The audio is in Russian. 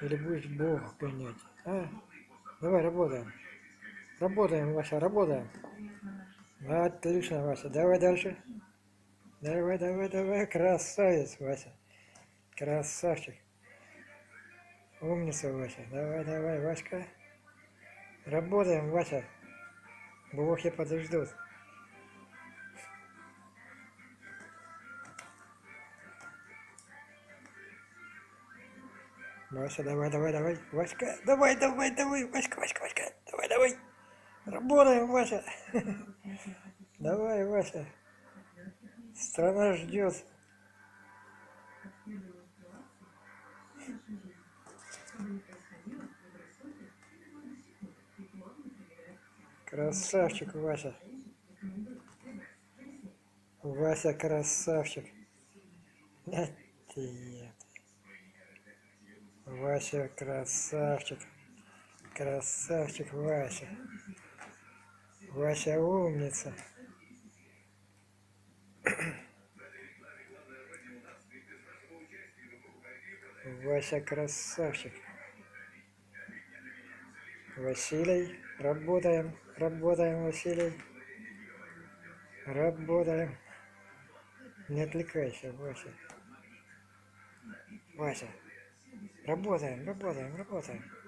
Или будешь Бог гонять? А? Давай, работаем. Работаем, Вася, работаем. Отлично, Вася. Давай дальше. Давай, давай, давай. Красавец, Вася. Красавчик. Умница, Вася. Давай, давай, Васька. Работаем, Вася. Блохи подождут. Вася, давай, давай, давай. Васька, давай, давай, давай. Васька, Васька, Васька. Давай, давай. Работаем, Вася. Давай, Вася. Страна ждет. Красавчик, Вася. Вася красавчик. Нет. Вася красавчик. Красавчик Вася. Вася умница. Вася красавчик. Василий. Работаем. Работаем, Василий. Работаем. Не отвлекайся, Вася. Вася. Работаем, работаем, работаем.